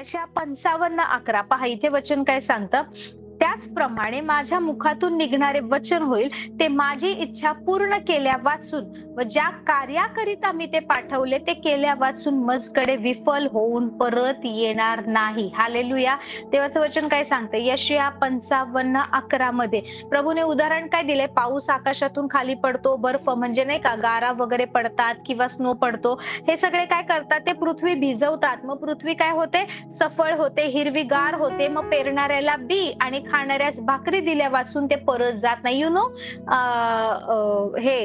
यशया 55:11 पहा इथे वचन काय सांगतं, त्याचप्रमाणे माझ्या मुखातून निघणारे वचन होईल, ते माझी इच्छा पूर्ण केल्या वाचून व ज्या कार्याकरिता मी ते पाठवले ते केल्या वाचून मजकडे विफल होऊन परत येणार नाही. हालेलुया. देवाचं वचन काय सांगतं यशया 55:11 मध्ये प्रभूने उदाहरण काय दिले, पाऊस आकाशातून खाली पडतो, बर्फ म्हणजे नाही का गारा वगैरे पडतात किंवा स्नो पडतो, हे सगळे काय करतात, ते पृथ्वी भिजवतात. मग पृथ्वी काय होते, सफळ होते, हिरवीगार होते. मग पेरणाऱ्याला बी आणि खाणाऱ्यास भाकरी दिल्या वाचून ते परत जात नाही. यु नो हे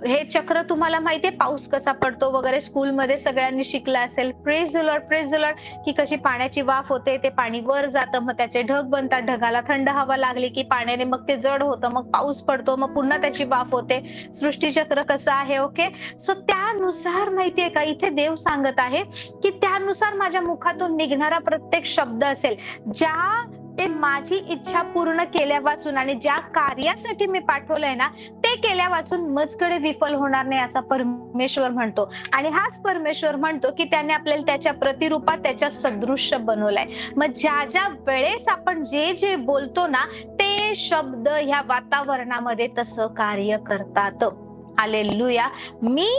हे चक्र तुम्हाला माहितीये, पाऊस कसा पडतो वगैरे स्कूलमध्ये सगळ्यांनी शिकलं असेल. Praise the Lord, praise the Lord. की कशी पाण्याची वाफ होते, ते पाणी वर जातं, मग त्याचे ढग बनतात, ढगाला थंड हवा लागली की पाण्याने मग ते जड होतं, मग पाऊस पडतो, मग पुन्हा त्याची वाफ होते. सृष्टीचक्र कसं आहे. ओके, सो त्यानुसार माहितीये का इथे देव सांगत आहे की त्यानुसार माझ्या मुखातून निघणारा प्रत्येक शब्द असेल, ज्या ते माझी इच्छा पूर्ण केल्या वाचून आणि ज्या कार्यासाठी मी पाठवलंय ना ते केल्या वाचून मजकडे विफल होणार नाही, असा परमेश्वर म्हणतो. आणि हाच परमेश्वर म्हणतो की त्याने आपल्याला त्याच्या प्रतिरूपात, त्याच्या सदृश्य बनवलंय. मग ज्या ज्या वेळेस आपण जे जे बोलतो ना ते शब्द ह्या वातावरणामध्ये तसं कार्य करतात. Hallelujah. Me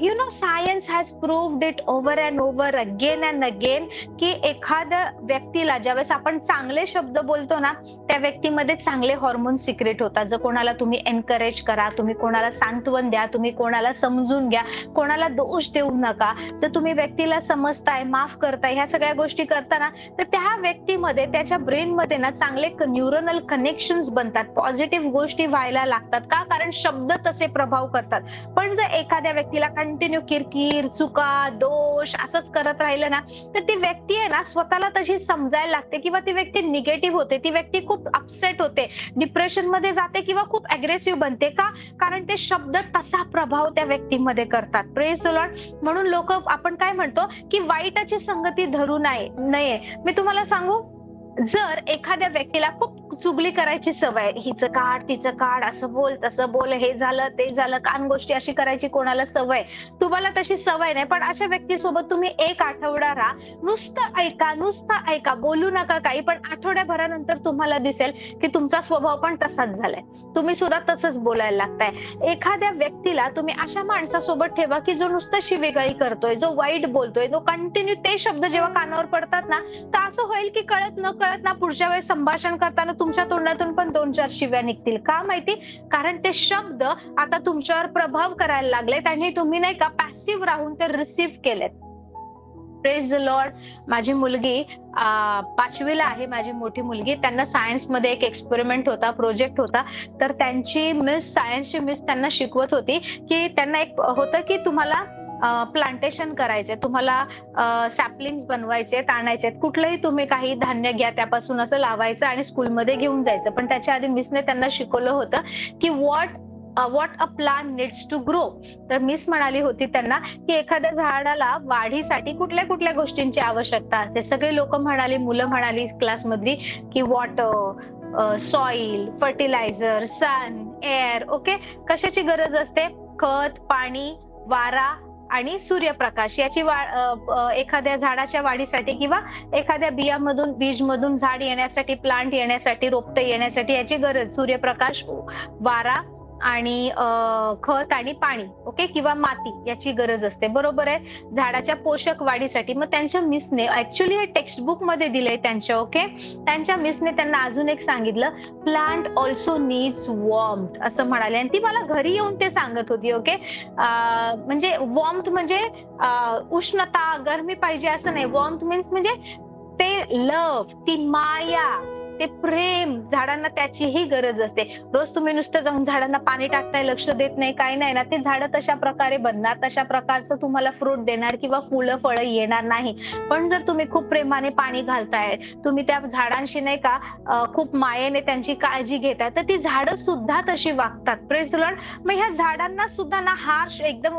you know science has proved it over and over again and again की एखाद्या व्यक्तीला ज्यावेळेस आपण चांगले शब्द बोलतो ना त्या व्यक्तीमध्ये चांगले हॉर्मोन सिक्रेट होतात. जर कोणाला तुम्ही एनकरेज करा, तुम्ही कोणाला सांत्वन द्या, तुम्ही कोणाला समजून घ्या, कोणाला दोष देऊ नका, जर तुम्ही व्यक्तीला समजताय, माफ करताय, ह्या सगळ्या गोष्टी करताना तर त्या व्यक्तीमध्ये, त्याच्या ब्रेनमध्ये ना चांगले न्यूरोनल कनेक्शन्स बनतात, पॉझिटिव्ह गोष्टी व्हायला लागतात. का? कारण शब्द तसे प्रभाव करतात. पण जर एखाद्या व्यक्तीला कंटिन्यू किरकिर, चुका, दोष असंच करत राहिलं ना तर ती व्यक्ती आहे ना स्वतःला तशी समजायला लागते किंवा ती व्यक्ती निगेटिव्ह होते, ती व्यक्ती खूप अपसेट होते, डिप्रेशन मध्ये जाते किंवा खूप अग्रेसिव्ह बनते. का? कारण ते शब्द तसा प्रभाव त्या व्यक्तीमध्ये करतात. Praise the Lord. म्हणून लोक आपण काय म्हणतो की वाईटाची संगती धरू नये. मी तुम्हाला सांगू, जर एखाद्या व्यक्तीला खूप चुगली करायची सवय, हिचं काढ, तिचं काढ, असं बोल, तसं बोल, हे झालं, ते झालं, कान गोष्टी अशी करायची कोणाला सवय, तुम्हाला तशी सवय नाही, पण अशा व्यक्तीसोबत तुम्ही एक आठवडा राहा, नुसतं ऐका, बोलू नका काही, पण आठवड्याभरानंतर तुम्हाला दिसेल की तुमचा स्वभाव पण तसाच झालाय, तुम्ही सुद्धा तसंच बोलायला लागताय. एखाद्या व्यक्तीला तुम्ही अशा माणसासोबत ठेवा की जो नुसतं शिवीगाळी करतोय, जो वाईट बोलतोय, जो कंटिन्यू ते शब्द जेव्हा कानावर पडतात ना तर असं होईल की कळत न कळत ना पुढच्या वेळेस संभाषण करताना तुमच्या तोंडातून पण 2-4 शिव्या निघतील. का माहिती? कारण ते शब्द आता तुमच्यावर प्रभाव करायला लागलेत आणि तुम्ही नाही का पॅसिव्ह राहून ते रिसीव्ह केलेत. Praise the Lord. माझी मुलगी 5वीला आहे, माझी मोठी मुलगी. त्यांना सायन्स मध्ये एक एक्सपेरिमेंट होता, प्रोजेक्ट होता. तर त्यांची सायन्सची मिस त्यांना शिकवत होती की त्यांना एक होतं की तुम्हाला प्लांटेशन करायचे, तुम्हाला सॅपलिंग्स बनवायचे, आणायचे, कुठलंही तुम्ही काही धान्य घ्या, त्यापासून असं लावायचं आणि स्कूलमध्ये घेऊन जायचं. पण त्याच्या आधी मिसने त्यांना शिकवलं होतं की what a plant needs to grow. तर मिस म्हणाली होती त्यांना की एखाद्या झाडाला वाढीसाठी कुठल्या कुठल्या गोष्टींची आवश्यकता असते. सगळे लोक म्हणाली, मुलं म्हणाली क्लासमधली की वॉटर, सॉइल, फर्टिलायझर, सन, एअर. ओके, कशाची गरज असते? खत, पाणी, वारा आणि सूर्यप्रकाश याची एखाद्या झाडाच्या वाढीसाठी किंवा एखाद्या बीजमधून झाड येण्यासाठी, प्लांट येण्यासाठी, रोपटे येण्यासाठी याची गरज सूर्यप्रकाश, वारा आणि खत आणि पाणी. ओके, किंवा माती याची गरज असते. बरोबर आहे. झाडाच्या पोषक वाढीसाठी. मग त्यांच्या मिसने ऍक्च्युअली हे टेक्स्टबुक मध्ये दिलंय त्यांच्या. ओके, त्यांच्या मिसने त्यांना अजून एक सांगितलं, प्लांट ऑल्सो नीड्स वॉर्मथ असं म्हणाले. आणि ती मला घरी येऊन ते सांगत होती. ओके, म्हणजे वॉर्मथ म्हणजे उष्णता, गरमी पाहिजे असं नाही. वॉर्मथ मीन्स म्हणजे ते लव्ह, ती माया, ते प्रेम. झाडांना त्याचीही गरज असते. रोज तुम्ही नुसतं जाऊन झाडांना पाणी टाकताय, लक्ष देत नाही, काही नाही ना, ते झाडं तशा प्रकारे बनणार, तशा प्रकारचं तुम्हाला फ्रूट देणार किंवा फुलं फळं येणार नाही. पण जर तुम्ही खूप प्रेमाने पाणी घालताय, तुम्ही त्या झाडांशी नाही का खूप मायेने त्यांची काळजी घेताय, तर ती झाडं सुद्धा तशी वागतात. Praise the Lord. मग ह्या झाडांना सुद्धा ना हार्श, एकदम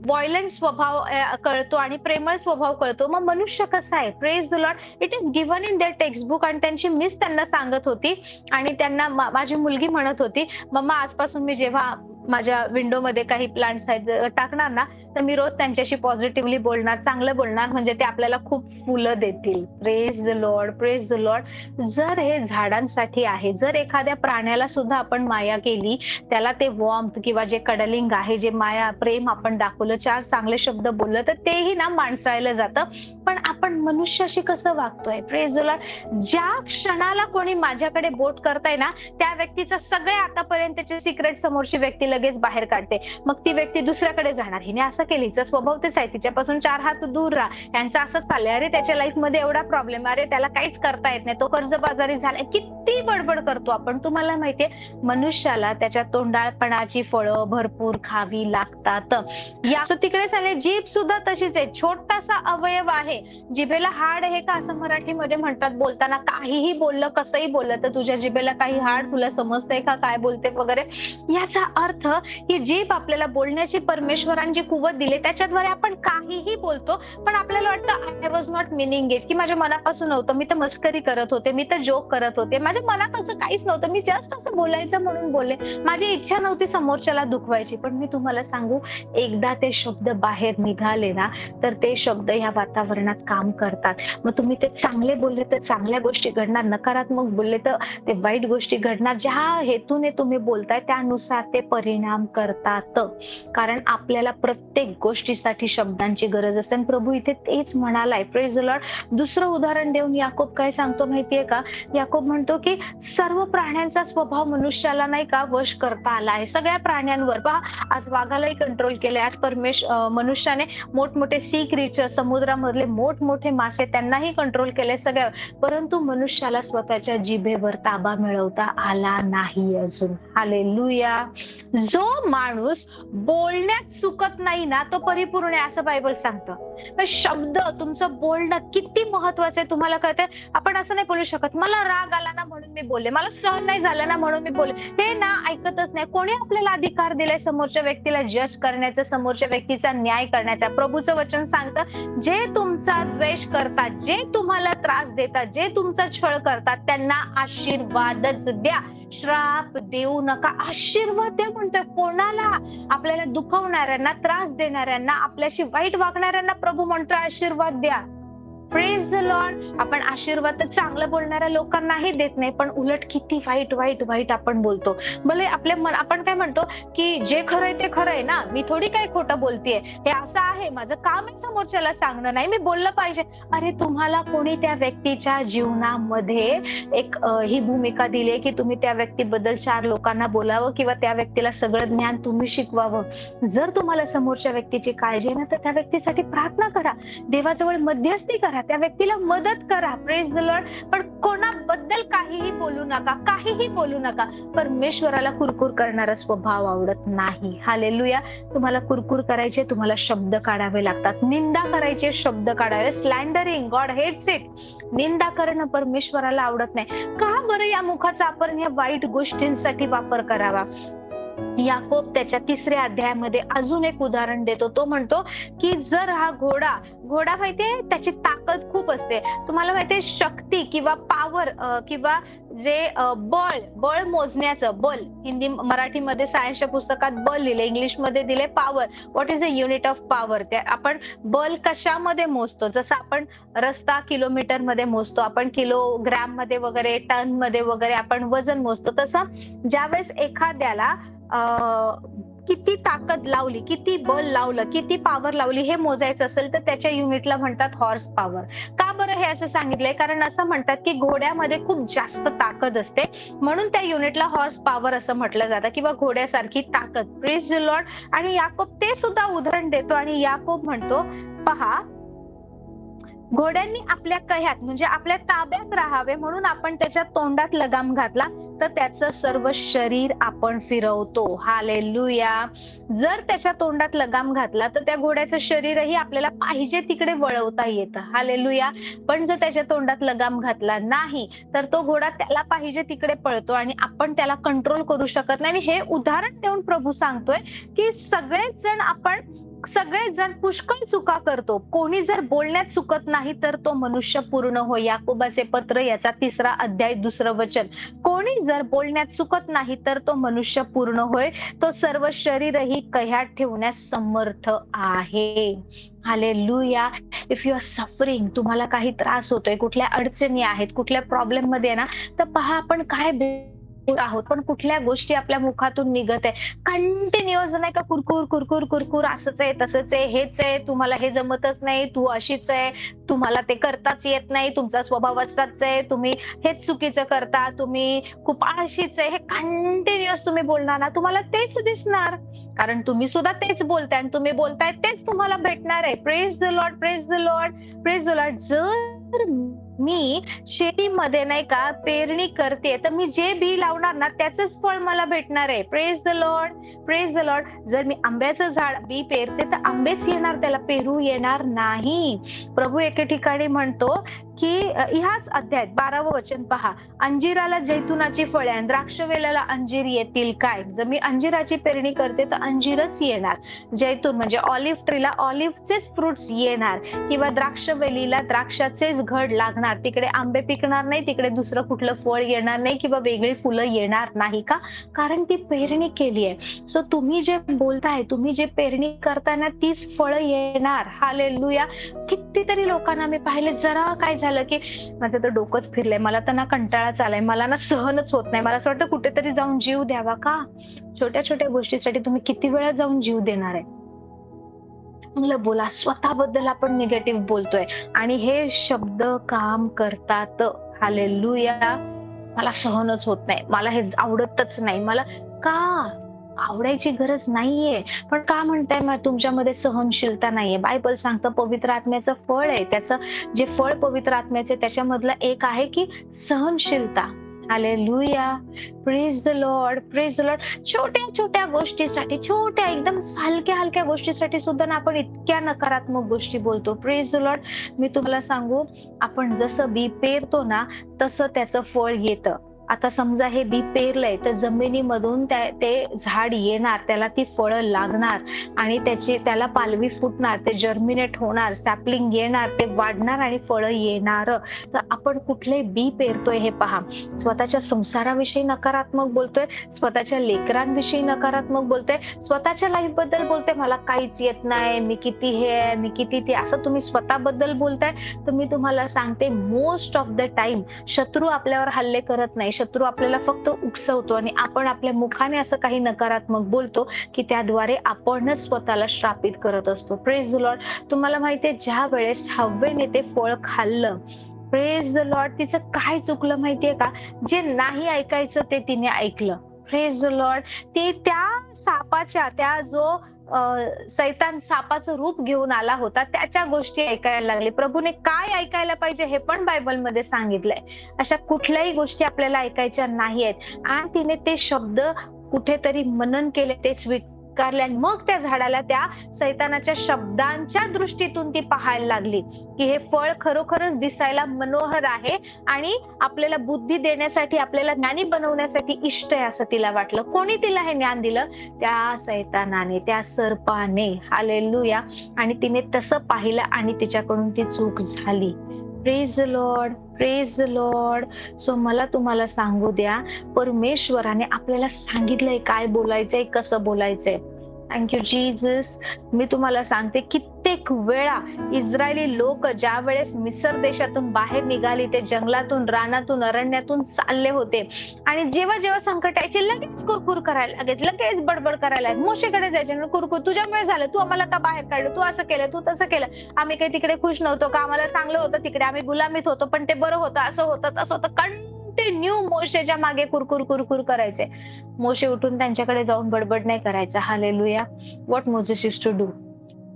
व्हायलंट स्वभाव कळतो आणि प्रेमळ स्वभाव कळतो. मग मनुष्य कसा आहे? Praise the Lord. It is given in their textbook. आणि त्यांची मिस त्यांना सांगत होती आणि त्यांना माझी मुलगी म्हणत होती, मम्मा आजपासून मी जेव्हा माझ्या विंडोमध्ये काही प्लांट्स आहेत जर टाकणार ना, तर मी रोज त्यांच्याशी पॉझिटिव्हली बोलणार, चांगलं बोलणार, म्हणजे ते आपल्याला खूप फुलं देतील. Praise the Lord, praise the Lord. जर हे झाडांसाठी आहे, जर एखाद्या प्राण्याला सुद्धा आपण माया केली, त्याला ते वॉर्मथ किंवा जे कडलिंग आहे, जे माया प्रेम आपण दाखवलं, 4 चांगले शब्द बोललं, तर तेही ना माणसाळलं जातं. पण आपण मनुष्याशी कसं वागतोय? Praise the Lord. ज्या क्षणाला कोणी माझ्याकडे बोट करताय ना, त्या व्यक्तीचा सगळे आतापर्यंतचे सिक्रेट समोरची व्यक्ती लगेच बाहेर काढते. मग ती व्यक्ती दुसऱ्याकडे जाणार. हिने असं केलं, हिचा स्वभाव तेच आहे, तिच्यापासून 4 हात दूर राहा. यांचं असं चाललंय, अरे त्याच्या लाईफ मध्ये एवढा प्रॉब्लेम, अरे त्याला काहीच करता येत नाही, तो कर्जबाजारी झालाय. किती बडबड करतो आपण. तुम्हाला माहितीये, मनुष्याला त्याच्या तोंडाळपणाची फळं भरपूर खावी लागतात. या तिकडेच आले. जीभ सुद्धा तशीच आहे, छोटासा अवयव आहे. जिभेला हाड आहे का असं मराठीमध्ये म्हणतात बोलताना. काहीही बोललं, कसंही बोललं तर तुझ्या जिभेला काही हाड, तुला समजतंय का काय बोलते वगैरे. याचा अर्थ ही जीभ आपल्याला बोलण्याची परमेश्वराने जी कुवत दिली, त्याच्याद्वारे आपण काहीही बोलतो. पण आपल्याला वाटतं I was not meaning it, की माझ्या मनापासून नव्हतं, मी तर मस्करी करत होते, मी तर जोक करत होते, माझ्या मनात असं काहीच नव्हतं, मी जस्ट असं बोलायचं म्हणून बोलले, माझी इच्छा नव्हती समोरच्याला दुखवायची. पण मी तुम्हाला सांगू, एकदा ते शब्द बाहेर निघाले ना, तर ते शब्द ह्या वातावरणात काम करतात. मग तुम्ही ते चांगले बोलले तर चांगल्या गोष्टी घडणार, नकारात्मक बोलले तर ते वाईट गोष्टी घडणार. ज्या हेतूने तुम्ही बोलताय त्यानुसार ते परिणाम करतात. कारण आपल्याला प्रत्येक गोष्टीसाठी शब्दांची गरज असते. प्रभू इथे तेच म्हणालाय. Praise the Lord. दुसरं उदाहरण देऊन याकोब काय सांगतो माहितीये का? याकोब म्हणतो की सर्व प्राण्यांचा स्वभाव मनुष्याला नाही का वश करता आला आहे. सगळ्या प्राण्यांवर पहा, आज वाघालाही कंट्रोल केले, आज मनुष्याने मोठमोठे सी क्रिएचर, समुद्रामधले मोठमोठे मासे, त्यांनाही कंट्रोल केले सगळ्या. परंतु मनुष्याला स्वतःच्या जिभेवर ताबा मिळवता आला नाही अजून. हालेलुया. जो माणूस बोलण्यात चुकत नाही ना, तो परिपूर्ण आहे असं बायबल सांगतं. शब्द, तुमचं बोलणं किती महत्वाचं आहे तुम्हाला कळतंय? आपण असं नाही बोलू शकत, मला राग आला ना म्हणून मी बोलले, मला सहन नाही झालं ना म्हणून मी बोलले. हे ना ऐकतच नाही. कोणी आपल्याला अधिकार दिलाय समोरच्या व्यक्तीला जज करण्याचा, समोरच्या व्यक्तीचा न्याय करण्याचा? प्रभूचं वचन सांगतं, जे तुमचा द्वेष करतात, जे तुम्हाला त्रास देतात, जे तुमचा छळ करतात, त्यांना आशीर्वादच द्या, श्राप देऊ नका. आशीर्वाद द्या म्हणतोय. कोणाला? आपल्याला दुखवणाऱ्यांना, त्रास देणाऱ्यांना, आपल्याशी वाईट वागणाऱ्यांना प्रभू म्हणतोय आशीर्वाद द्या. Praise the Lord. आपण आशीर्वाद तर चांगलं बोलणाऱ्या लोकांनाही देत नाही, पण उलट किती वाईट वाईट वाईट आपण बोलतो. भले आपण काय म्हणतो की जे खरंय ते खरंय ना, मी थोडी काही खोटं बोलतेय, हे असं आहे, माझं काम आहे समोरच्याला सांगणं, नाही मी बोललं पाहिजे. अरे तुम्हाला कोणी त्या व्यक्तीच्या जीवनामध्ये एक ही भूमिका दिली की तुम्ही त्या व्यक्तीबद्दल 4 लोकांना बोलावं किंवा त्या व्यक्तीला सगळं ज्ञान तुम्ही शिकवावं. जर तुम्हाला समोरच्या व्यक्तीची काळजी आहे ना, तर त्या व्यक्तीसाठी प्रार्थना करा, देवाजवळ मध्यस्थी करा, त्या व्यक्तीला मदत करा. Praise the Lord. पण कोणाबद्दल काहीही बोलू नका, काहीही बोलू नका. परमेश्वराला कुरकुर करणारा स्वभाव आवडत नाही. हालेलुया. तुम्हाला कुरकुर करायचे, तुम्हाला शब्द काढावे लागतात. निंदा करायचे, शब्द काढावे. स्लँडरिंग, गॉड हेट्स इट. निंदा करणं परमेश्वराला आवडत नाही. का बरं या मुखाचा आपण या वाईट गोष्टींसाठी वापर करावा? याकोब त्याच्या 3ऱ्या अध्यायामध्ये अजून एक उदाहरण देतो. तो म्हणतो की जर हा घोडा माहितीये, त्याची ताकद खूप असते. तुम्हाला माहितीये, शक्ती किंवा पॉवर किंवा जे बळ मोजण्याचं, बल हिंदी मराठीमध्ये सायन्सच्या पुस्तकात बल लिहिले, इंग्लिशमध्ये दिले power. What is a unit of power? त्या आपण बल कशामध्ये मोजतो? जसं आपण रस्ता किलोमीटर मध्ये मोजतो, आपण किलोग्रॅम मध्ये वगैरे, टन मध्ये वगैरे आपण वजन मोजतो. तसं ज्यावेळेस एखाद्याला किती ताकद लावली, किती बल लावलं, किती पॉवर लावली हे मोजायचं असेल तर त्याच्या युनिटला म्हणतात हॉर्स पॉवर. का बरं हे असं सांगितलंय? कारण असं म्हणतात की घोड्यामध्ये खूप जास्त ताकद असते, म्हणून त्या युनिटला हॉर्स पॉवर असं म्हटलं जातं, किंवा घोड्यासारखी ताकद. Praise the Lord. आणि याकोब ते सुद्धा उदाहरण देतो आणि याकोब म्हणतो, पहा, घोड्यांनी आपल्या कह्यात म्हणजे आपल्या ताब्यात राहावे म्हणून आपण त्याच्या तोंडात लगाम घातला तर त्याचं सर्व शरीर आपण फिरवतो. हालेलुया. जर त्याच्या तोंडात लगाम घातला तर त्या घोड्याचं शरीरही आपल्याला पाहिजे तिकडे वळवता येतं. हालेलुया. पण जर त्याच्या तोंडात लगाम घातला नाही तर तो घोडा त्याला पाहिजे तिकडे पळतो आणि आपण त्याला कंट्रोल करू शकत नाही. हे उदाहरण देऊन प्रभू सांगतोय की सगळेच जण आपण सगळेच जण पुष्कळ चुका करतो. कोणी जर बोलण्यात चुकत नाही तर तो मनुष्य पूर्ण होय. याकोबाचे पत्र याचा 3रा अध्याय 2रं वचन. कोणी जर बोलण्यात चुकत नाही तर तो मनुष्य पूर्ण होय. तो सर्व शरीरही कह्यात ठेवण्यास समर्थ आहे. Hallelujah. If you are suffering, तुम्हाला काही त्रास होतोय, कुठल्या अडचणी आहेत, कुठल्या प्रॉब्लेम मध्ये आहे ना, तर पहा आपण काय आहोत, पण कुठल्या गोष्टी आपल्या मुखातून निघत आहे. कंटिन्युअस नाही का, कुरकुर कुरकुर कुरकुर, असंच आहे तसंच आहे, हेच आहे, तुम्हाला हे जमतच नाही, तू अशीच आहे, तुम्हाला ते करताच येत नाही, तुमचा स्वभाव असाच आहे, तुम्ही हेच चुकीचं करता, तुम्ही खूप आळशीच आहे, हे कंटिन्युअस तुम्ही बोलणार ना, तुम्हाला तेच दिसणार. कारण तुम्ही सुद्धा तेच बोलताय आणि तुम्ही बोलताय तेच तुम्हाला भेटणार आहे. Praise the Lord, praise the Lord, praise the Lord. जर मी शेतीमध्ये नाही का पेरणी करते, तर मी जे बी लावणार ना त्याचंच फळ मला भेटणार आहे. Praise the Lord, praise the Lord. जर मी आंब्याचं झाड बी पेरते तर आंबेच येणार, त्याला पेरू येणार नाही. प्रभू एके ठिकाणी म्हणतो की ह्याच अध्यायात 12वं वचन पहा, अंजिराला जैतुनाची फळे आणि द्राक्षवेलाला अंजीर येतील काय? जर मी अंजिराची पेरणी करते तर अंजीरच येणार. जैतून म्हणजे ऑलिव्ह ट्रीला ऑलिव्हचेच फ्रुट्स येणार, किंवा द्राक्षवेलीला द्राक्षाचेच घड लागणार. तिकडे आंबे पिकणार नाही, तिकडे दुसरं कुठलं फळ येणार नाही, किंवा वेगळी फुलं येणार नाही. का? कारण ती पेरणी केली आहे. सो तुम्ही जे बोलताय, तुम्ही जे पेरणी करताना तीच फळं येणार. हालेलुया. कितीतरी लोकांना मी पाहिले, जरा काय झालं की माझं तर डोकंच फिरलंय, मला तर ना कंटाळाच आलाय, मला ना सहनच होत नाही, मला असं वाटतं कुठेतरी जाऊन जीव द्यावा. का? छोट्या छोट्या गोष्टीसाठी तुम्ही किती वेळा जाऊन जीव देणार आहे? चांगलं बोला. स्वतःबद्दल आपण निगेटिव्ह बोलतोय आणि हे शब्द काम करतात. हालेलुया. मला सहनच होत नाही, मला हे आवडतच नाही. मला का? आवडायची गरज नाहीये, पण का म्हणताय मग तुमच्यामध्ये सहनशीलता नाहीये? बायबल सांगतं पवित्र आत्म्याचं फळ आहे, त्याचं जे फळ पवित्र आत्म्याचे त्याच्यामधलं एक आहे की सहनशीलता. Hallelujah. Praise the Lord, praise the Lord. छोट्या छोट्या गोष्टीसाठी, छोट्या एकदम हलक्या हलक्या गोष्टीसाठी सुद्धा ना आपण इतक्या नकारात्मक गोष्टी बोलतो. Praise the Lord. मी तुम्हाला सांगू, आपण जसं बी पेरतो ना तसं त्याचं फळ येतं. आता समजा हे बी पेरलंय तर जमिनीमधून ते झाड येणार, त्याला ती फळं लागणार आणि त्याला पालवी फुटणार, ते जर्मिनेट होणार, सॅपलिंग येणार, ते वाढणार आणि फळं येणार. तर आपण कुठले बी पेरतोय हे पहा. स्वतःच्या संसाराविषयी नकारात्मक बोलतोय, स्वतःच्या लेकरांविषयी नकारात्मक बोलतोय, स्वतःच्या लाईफ बद्दल बोलतोय, मला काहीच येत नाही, मी किती हे आहे, मी किती ते, असं तुम्ही स्वतःबद्दल बोलताय. तर मी तुम्हाला सांगते, मोस्ट ऑफ द टाइम शत्रू आपल्यावर हल्ले करत नाही, शत्रू आपल्याला फक्त उकसवतो आणि आपण आपल्या मुखाने असं काही नकारात्मक बोलतो की त्याद्वारे आपणच स्वतःला श्रापित करत असतो. Praise the Lord. तुम्हाला माहितीये, ज्या वेळेस हव्वेने ते फळ खाल्लं, प्रेज द लॉर्ड, तिचं काय चुकलं माहितीये का? जे नाही ऐकायचं ते तिने ऐकलं. Praise the Lord. ती त्या सापाच्या, त्या जो सैतान सापाचं रूप घेऊन आला होता, त्याच्या गोष्टी ऐकायला लागले. प्रभूने काय ऐकायला पाहिजे हे पण बायबलमध्ये सांगितलंय. अशा कुठल्याही गोष्टी आपल्याला ऐकायच्या नाहीयेत. आणि तिने ते शब्द कुठेतरी मनन केले, ते स्वीकारले आणि मग त्या झाडाला त्या सैतानाच्या शब्दांच्या दृष्टीतून ती पाहायला लागली की हे फळ खरोखरच दिसायला मनोहर आहे आणि आपल्याला बुद्धी देण्यासाठी, आपल्याला ज्ञानी बनवण्यासाठी इष्ट आहे असं तिला वाटलं. कोणी तिला हे ज्ञान दिलं? त्या सैतानाने, त्या सर्पाने. हालेलुया. आणि तिने तसं पाहिलं आणि तिच्याकडून ती चूक झाली. Praise the Lord, praise the Lord. So मला तुम्हाला सांगू द्या, परमेश्वराने आपल्याला सांगितलंय काय बोलायचंय, कसं बोलायचंय. Thank you Jesus. मी तुम्हाला सांगते, कित्येक वेळा इस्रायली लोक ज्या वेळेस मिसर देशातून बाहेर निघाली, ते जंगलातून, रानातून, अरण्यातून चालले होते आणि जेव्हा जेव्हा संकट यायचे लगेच कुरकुर करायला लागायचे, लगेच बडबड करायला. मोशेकडे जायचे, कुरकुर, तुझ्यामुळे झालं, तू आम्हाला का बाहेर काढलं, तू असं केलं, तू तसं केलं, आम्ही काही तिकडे खुश नव्हतो का, आम्हाला चांगलं होतं तिकडे, आम्ही गुलामीत होतो पण ते बरं होतं, असं होतं तसं होतं. कंटिन्यू मोशेच्या मागे कुरकुर कुरकुर करायचे. मोशे उठून त्यांच्याकडे जाऊन बडबड नाही करायचा. Hallelujah. What Moses used to do?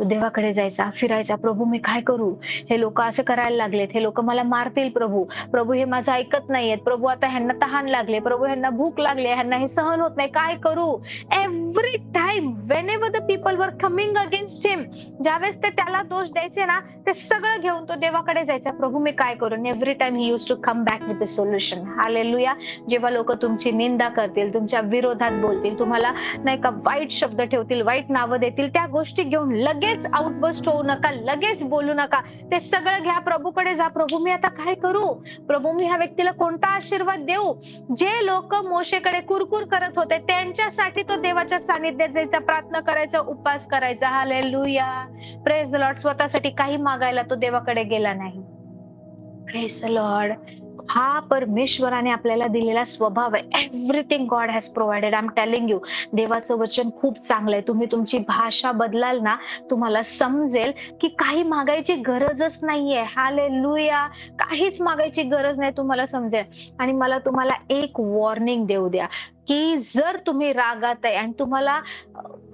देवाकडे जायचा, फिरायचा, प्रभू मी काय करू, हे लोक असं करायला लागलेत, हे लोक मला मारतील, प्रभू, प्रभू हे माझं ऐकत नाहीयेत, प्रभू आता ह्यांना तहान लागले, प्रभू ह्यांना भूक लागली, ह्यांना हे सहन होत नाही, काय करू? Every time time whenever the people were coming against him, ज्यावेळेस ते त्याला दोष द्यायचे ना, ते सगळं घेऊन तो देवाकडे जायचा. प्रभू मी काय करू? Every time he used to come back with the solution. Hallelujah. जेव्हा लोक तुमची निंदा करतील, तुमच्या विरोधात बोलतील, तुम्हाला नाही का वाईट शब्द ठेवतील, वाईट नावं देतील, त्या गोष्टी घेऊन लगेच आउटबस्ट होऊ नका, लगेच बोलू नका. ते सगळं घ्या, प्रभूकडे जा. प्रभू मी आता काय करू? प्रभू मी ह्या व्यक्तीला कोणता आशीर्वाद देऊ? जे लोक मोशेकडे कुरकुर करत होते त्यांच्यासाठी तो देवाच्या सानिध्यात जायचा, प्रार्थना करायचा, उपवास करायचा. हालेलुया. Praise the Lord. स्वतःसाठी काही मागायला तो देवाकडे गेला नाही. Praise the Lord. हा परमेश्वराने आपल्याला दिलेला स्वभाव आहे. Everything God has provided. I am telling you, देवाचं वचन खूप चांगलं आहे. तुम्ही तुमची भाषा बदलाल ना, तुम्हाला समजेल की काही मागायची गरजच नाहीये. हालेलुया. काहीच मागायची गरज नाही, तुम्हाला समजेल. आणि मला तुम्हाला एक वॉर्निंग देऊ द्या की जर तुम्ही रागात आहे आणि तुम्हाला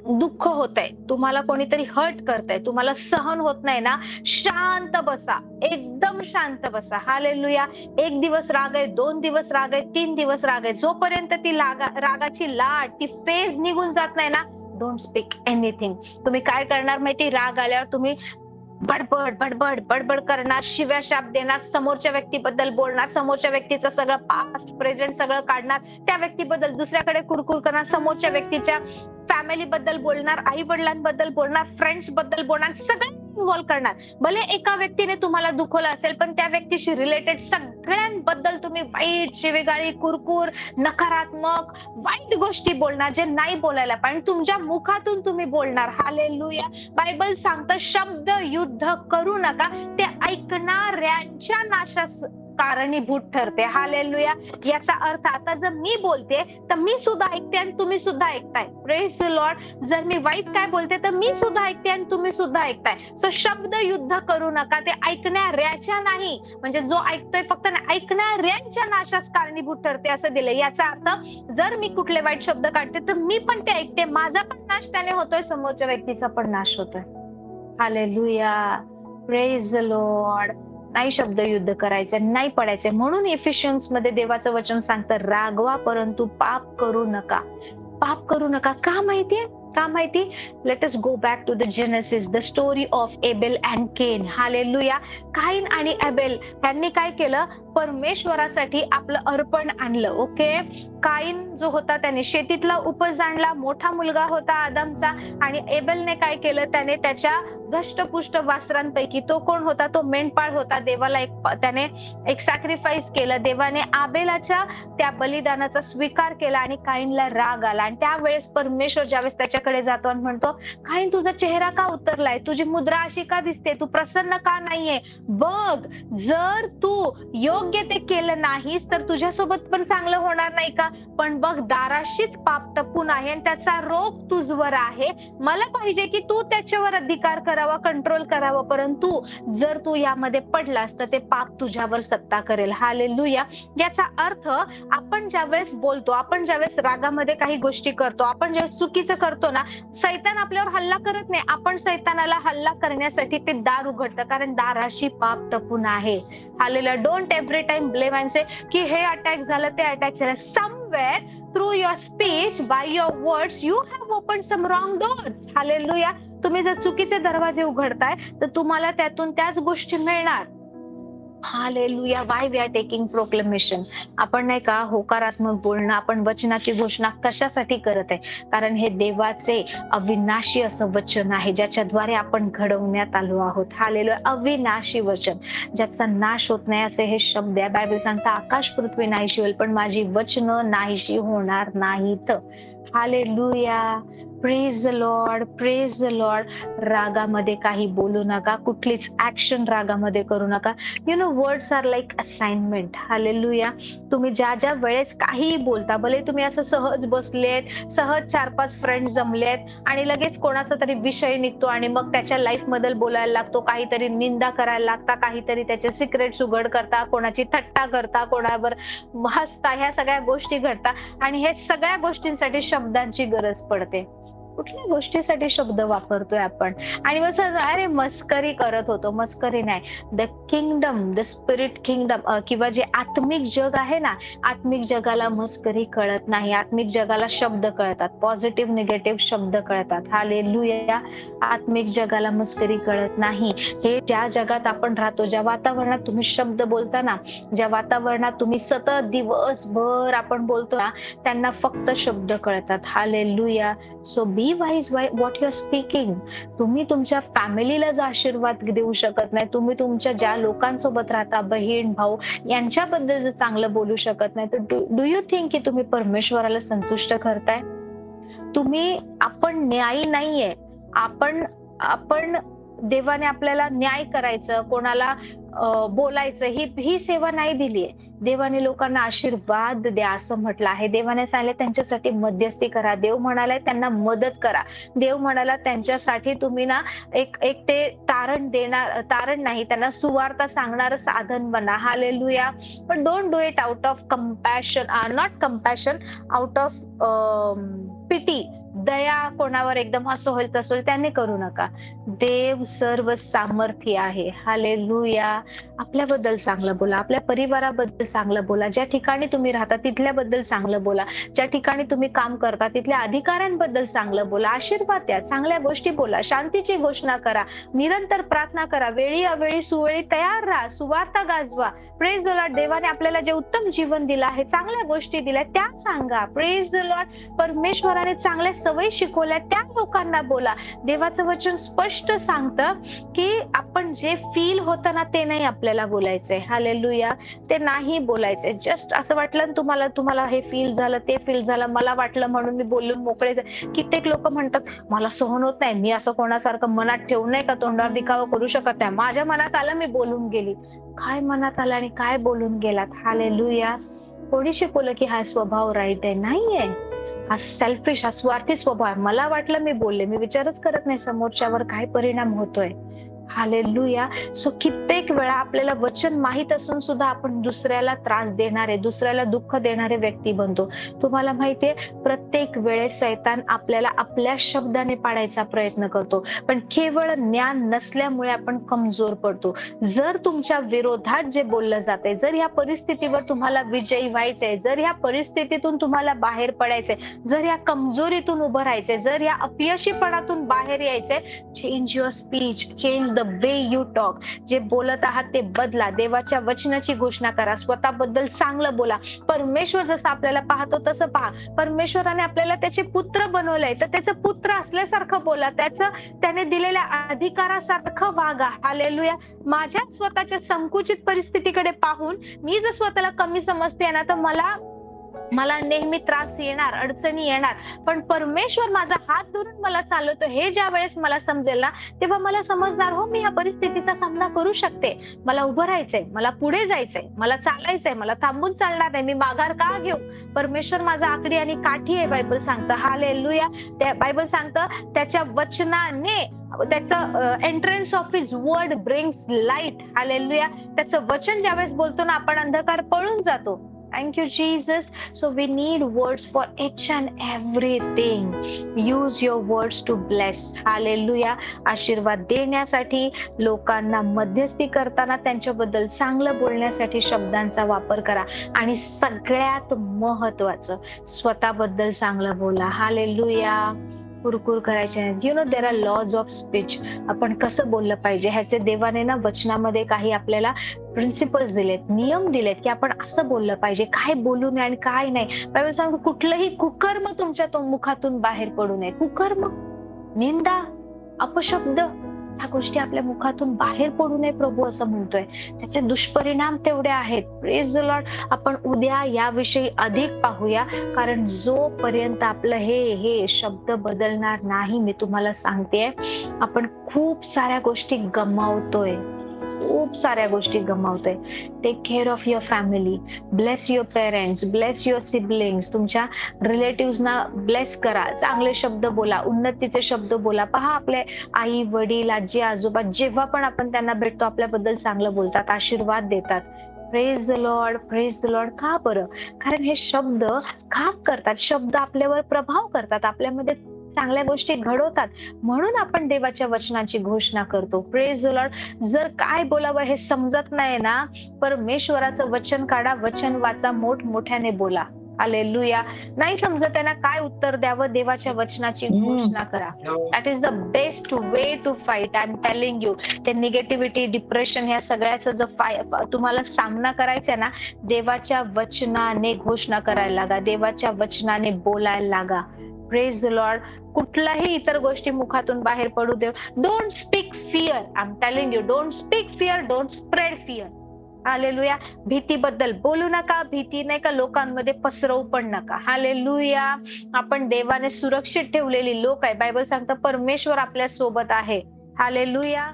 दुःख होत आहे, तुम्हाला कोणीतरी हर्ट करतंय, तुम्हाला सहन होत नाही ना, शांत बसा, एकदम शांत बसा. हालेलुया. 1 दिवस राग आहे, 2 दिवस राग आहे, 3 दिवस राग आहे, जोपर्यंत ती रागाची लाट, ती फेज निघून जात नाही ना, डोंट स्पीक एनिथिंग. तुम्ही काय करणार माहिती? राग आल्यावर तुम्ही बडबड बडबड बडबड करणार, शिव्या शाप देणार, समोरच्या व्यक्तीबद्दल बोलणार, समोरच्या व्यक्तीचं सगळं पास्ट प्रेझेंट सगळं काढणार, त्या व्यक्तीबद्दल दुसऱ्याकडे कुरकुर करणार, समोरच्या व्यक्तीच्या फॅमिली बद्दल बोलणार, आई वडिलांबद्दल बोलणार, फ्रेंड्स बद्दल बोलणार, सगळं इन्व्हॉल्व करणार. भले एका व्यक्तीने तुम्हाला दुखवलं असेल, पण त्या व्यक्तीशी रिलेटेड सगळ्यांबद्दल तुम्ही वाईट, शिवीगाळी, कुरकुर, नकारात्मक, वाईट गोष्टी बोलणार, जे नाही बोलायला पाहिजे तुमच्या मुखातून तुम्ही बोलणार. हालेलुया. बायबल सांगतं शब्द युद्ध करू नका, ते ऐकणाऱ्यांच्या नाशास कारणीभूत ठरते. हालेलुया. याचा अर्थ आता जर मी बोलते तर मी सुद्धा ऐकते आणि तुम्ही सुद्धा ऐकताय. Praise the Lord. जर मी वाईट काय बोलते तर मी सुद्धा ऐकते आणि तुम्ही सुद्धा ऐकताय. सो शब्द युद्ध करू नका, ते ऐकणाऱ्याच्या नाही, म्हणजे जो ऐकतोय फक्त ऐकणाऱ्यांच्या नाशास कारणीभूत ठरते असं दिलंय. याचा अर्थ जर मी कुठले वाईट शब्द काढते तर मी पण ते ऐकते, माझा पण नाश त्याने होतोय, समोरच्या व्यक्तीचा पण नाश होतोय. हालेलुया. Praise the Lord. नाही शब्द युद्ध करायचं, नाही पडायचं. म्हणून इफिशियन्स मध्ये देवाचं वचन सांगतं रागवा परंतु पाप करू नका. पाप करू नका. का माहितीये? का माहिती? Let us go back to the Genesis, the story of Abel and Cain. Hallelujah. Cain आणि एबेल यांनी काय केलं? परमेश्वरासाठी आपलं अर्पण आणलं. ओके. काईन जो होता त्याने शेतीतला उपज आणला, मोठा मुलगा होता आदमचा. आणि एबेलने काय केलं? त्याने त्याच्या धष्टपुष्ट वासरांपैकी तो कोण होता? तो मेंढपाळ होता. देवाला त्याने एक सॅक्रिफाईस केलं. देवाने आबेलाच्या त्या बलिदानाचा स्वीकार केला आणि काईनला राग आला. आणि त्यावेळेस परमेश्वर ज्यावेळेस त्याच्याकडे जातो आणि म्हणतो, काईन तुझा चेहरा का उतरलाय? तुझी मुद्रा अशी का दिसते? तू प्रसन्न का नाहीये? बघ, जर तू योग्य ते केलं नाहीस तर तुझ्यासोबत पण चांगलं होणार नाही का? पण बघ, दाराशीच पाप टपून आहे आणि त्याचा रोग तुझवर आहे. मला पाहिजे की तू त्याच्यावर अधिकार करावा, कंट्रोल करावा, परंतु जर तू यामध्ये पडलास तर ते पाप तुझ्यावर सत्ता करेल. हालेलुया. याचा अर्थ आपण ज्यावेळेस बोलतो, आपण ज्यावेळेस रागामध्ये काही गोष्टी करतो, आपण ज्यावेळेस चुकीचं करतो ना, सैतान आपल्यावर हल्ला करत नाही, आपण सैतानाला हल्ला करण्यासाठी ते दार उघडतं, कारण दाराशी पाप टपून आहे. Hallelujah. Don't every time blame and say की हे अटॅक झालं, ते अटॅक झालं. Somewhere through your speech, by your words, you have opened some wrong doors. Hallelujah. तुम्ही जर चुकीचे दरवाजे उघडताय तर तुम्हाला त्यातून त्याच गोष्टी मिळणार. Hallelujah. Why we are taking proclamation. आपण नाही का होकारात्मक बोलणं, आपण वचनाची घोषणा कशासाठी करत आहे? कारण हे देवाचे अविनाशी असं वचन आहे, ज्याच्याद्वारे आपण घडवण्यात आलो आहोत. हालेलुया. अविनाशी वचन, ज्याचा नाश होत नाही असे हे शब्द आहे. बायबल सांगता आकाश पृथ्वी नाहीशी होईल पण माझी वचनं नाहीशी होणार नाहीत. Hallelujah. Praise the Lord. Praise the Lord. रागामध्ये काही बोलू नका, कुठलीच ऍक्शन रागामध्ये करू नका. You know, words are like assignment. Hallelujah. तुम्ही ज्या ज्या वेळेस काहीही बोलता, भले तुम्ही असं सहज बसलेत, सहज 4-5 फ्रेंड जमलेत आणि लगेच कोणाचा तरी विषय निघतो आणि मग त्याच्या लाईफ बद्दल बोलायला लागतो, काहीतरी निंदा करायला लागता, काहीतरी त्याचे सिक्रेट्स उघड करता, कोणाची थट्टा करता, कोणावर हसता, ह्या सगळ्या गोष्टी घडतात. आणि हे सगळ्या गोष्टींसाठी शब्दांची गरज पडते. कुठल्या गोष्टीसाठी शब्द वापरतोय आपण? आणि मग सहज अरे मस्करी करत होतो, मस्करी नाही. The kingdom, the spirit kingdom किंवा जे आत्मिक जग आहे ना, आत्मिक जगाला मस्करी कळत नाही. आत्मिक जगाला शब्द कळतात. पॉझिटिव्ह, निगेटिव्ह शब्द कळतात. हालेलुया. आत्मिक जगाला मस्करी कळत नाही. हे ज्या जगात आपण राहतो, ज्या वातावरणात तुम्ही शब्द बोलता ना, ज्या वातावरणात तुम्ही सतत दिवसभर आपण बोलतो ना, त्यांना फक्त शब्द कळतात. Hallelujah. So be wise what you are speaking. तुम्ही तुमच्या फॅमिलीला जो आशीर्वाद देऊ शकत नाही, तुम्ही तुमच्या ज्या लोकांसोबत राहता, बहीण भाऊ यांच्याबद्दल जर चांगलं बोलू शकत नाही, तर डू यू थिंक की तुम्ही परमेश्वराला संतुष्ट करताय? आपण न्यायी नाहीये. आपण आपण देवाने आपल्याला न्याय करायचं, कोणाला बोलायचं ही सेवा नाही दिलीये. देवाने लोकांना आशीर्वाद द्या असं म्हटलं आहे. देवाने सांगितलं त्यांच्यासाठी मध्यस्थी करा. देव म्हणालाय त्यांना मदत करा. देव म्हणाला त्यांच्यासाठी तुम्ही ना एक एक ते तारण नाही, त्यांना सुवार्ता सांगणारं साधन बना. हालेलुया. पण don't do it out of compassion, not compassion, out of pity. दया कोणावर एकदम असं होईल तसं होईल त्याने करू नका. देव सर्व सामर्थ्य आहे. हालेलुया. आपल्याबद्दल चांगलं बोला, आपल्या परिवाराबद्दल चांगलं बोला, ज्या ठिकाणी तुम्ही राहता तिथल्याबद्दल चांगलं बोला, ज्या ठिकाणी तुम्ही काम करता तिथल्या अधिकाऱ्यांबद्दल चांगलं बोला, आशीर्वाद द्या, चांगल्या गोष्टी बोला, शांतीची घोषणा करा, निरंतर प्रार्थना करा, वेळी अवेळी सुवेळी तयार राहा, सुवार्ता गाजवा. Praise the Lord. देवाने आपल्याला जे उत्तम जीवन दिलं आहे, चांगल्या गोष्टी दिल्या त्या सांगा. Praise the Lord. परमेश्वराने चांगल्या सवयी शिकवल्या त्या लोकांना बोला. देवाचं वचन स्पष्ट सांगतं की आपण जे फील होतं ना ते नाही आपल्याला बोलायचंय. हालेलुया. ते नाही बोलायचंय. जस्ट असं वाटलं तुम्हाला हे फील झालं, ते फील झालं, मला वाटलं म्हणून मी बोलून मोकळे. कित्येक लोक म्हणतात मला सहन होत नाही, मी असं कोणासारखं मनात ठेवू नये का, तोंडावर दिखावा करू शकत नाही, माझ्या मनात आलं मी बोलून गेली. काय मनात आलं आणि काय बोलून गेलात? हालेलुया. कोणी शिकवलं की हा स्वभाव राईट आहे? नाहीये. हा सेल्फिश, हा स्वार्थी स्वभाव आहे. मला वाटलं मी बोलले, मी विचारच करत नाही समोरच्यावर काय परिणाम होतोय. हालेलुया. सो कित्येक वेळा आपल्याला वचन माहित असून सुद्धा आपण दुसऱ्याला त्रास देणारे, दुसऱ्याला दुःख देणारे व्यक्ती बनतो. तुम्हाला माहितीये प्रत्येक वेळेस शैतान आपल्याला आपल्या शब्दाने पाडायचा प्रयत्न करतो, पण केवळ ज्ञान नसल्यामुळे आपण कमजोर पडतो. जर तुमच्या विरोधात जे बोललं जातंय, जर या परिस्थितीवर तुम्हाला विजयी व्हायचंय, जर या परिस्थितीतून तुम्हाला बाहेर पडायचंय, जर या कमजोरीतून उभं राहायचंय, जर या अपयशीपणातून बाहेर यायचंय, change your speech, change the way you talk. जे बोलत आहात ते बदला. देवाच्या वचनाची घोषणा करा. स्वतःबद्दल चांगलं बोला. परमेश्वर जसं आपल्याला पाहतो तसं पहा. परमेश्वराने आपल्याला त्याचे पुत्र बनवलंय, तर त्याचं पुत्र असल्यासारखं बोला. त्याने दिलेल्या अधिकारासारखं वागा. हालेलुया. माझ्या स्वतःच्या संकुचित परिस्थितीकडे पाहून मी जर स्वतःला कमी समजते ना, तर मला नेहमी त्रास येणार, अडचणी येणार, पण परमेश्वर माझा हात धरून मला चालवतो हे ज्या वेळेस मला समजेल ना, तेव्हा मला समजणार हो मी या परिस्थितीचा सामना करू शकते. मला उभं राहायचंय, मला पुढे जायचंय, मला चालायचंय, मला थांबून चालणार नाही, मी माघार का घेऊ? परमेश्वर माझा आकडी आणि काठी आहे, बायबल सांगतं. हालेलुया. त्या बायबल सांगतं त्याच्या वचनाने, त्याचं entrance of his word brings light. Hallelujah. त्याचं वचन ज्यावेळेस बोलतो ना, आपण अंधकार पळून जातो. Thank you, Jesus. So we need words for each and everything. Use your words to bless. Hallelujah. आशीर्वाद देण्यासाठी, लोकांना मध्यस्थी करताना त्यांच्याबद्दल चांगलं बोलण्यासाठी शब्दांचा वापर करा. आणि सगळ्यात महत्वाचं, स्वतःबद्दल चांगलं बोला. हालेलुया. कुरकुर करायचे नाही. You know there are laws of speech. आपण कसं बोललं पाहिजे ह्याचे देवाने ना वचनामध्ये काही आपल्याला प्रिन्सिपल्स दिलेत, नियम दिलेत की आपण असं बोललं पाहिजे, काय बोलू नये आणि काय नाही. बायबल सांगतो कुठलंही कुकर्म तुमच्या मुखातून बाहेर पडू नये. कुकर्म, निंदा, अपशब्द, ह्या गोष्टी आपल्या मुखातून बाहेर पडू नये प्रभू असं म्हणतोय. त्याचे दुष्परिणाम तेवढे आहेत. Praise the Lord. आपण उद्या याविषयी अधिक पाहूया, कारण जोपर्यंत आपलं हे शब्द बदलणार नाही, मी तुम्हाला सांगते, आपण खूप साऱ्या गोष्टी गमावतोय. Take care of your family. Bless your parents, bless your siblings. तुमच्या रिलेटिव्हजना ब्लेस करा. चांगले शब्द बोला, उन्नतीचे शब्द बोला. पहा आपले आई वडील, आजी आजोबा जेव्हा पण आपण त्यांना भेटतो आपल्याबद्दल चांगलं बोलतात, आशीर्वाद देतात. Praise the Lord, praise the Lord. का बरं? कारण हे शब्द काम करतात. शब्द आपल्यावर प्रभाव करतात, आपल्यामध्ये चांगल्या गोष्टी घडवतात. म्हणून आपण देवाच्या वचनाची घोषणा करतो. Praise the Lord. जर काय बोलावं हे समजत नाही ना, परमेश्वराचं वचन काढा, वचन वाचा, मोठमोठ्याने बोला. हालेलुया. नाही समजत आहे ना काय उत्तर द्यावं, देवाच्या वचनाची घोषणा करा. That is the best way to fight. I am telling you. ते निगेटिव्हिटी, डिप्रेशन ह्या सगळ्याचं जर तुम्हाला सामना करायचा आहे ना, देवाच्या वचनाने घोषणा करायला लागा, देवाच्या वचनाने बोलायला लागा. Praise the Lord. कुठल्याही इतर गोष्टी मुखातून बाहेर पडू दे. Don't speak fear. I am telling you, don't speak fear, don't spread fear. Hallelujah. भीतीबद्दल बोलू नका, भीती नाही का लोकांमध्ये पसरवू पण नका. हालेलुया. आपण देवाने सुरक्षित ठेवलेली लोक आहे. बायबल सांगतं परमेश्वर आपल्या सोबत आहे. हालेलुया.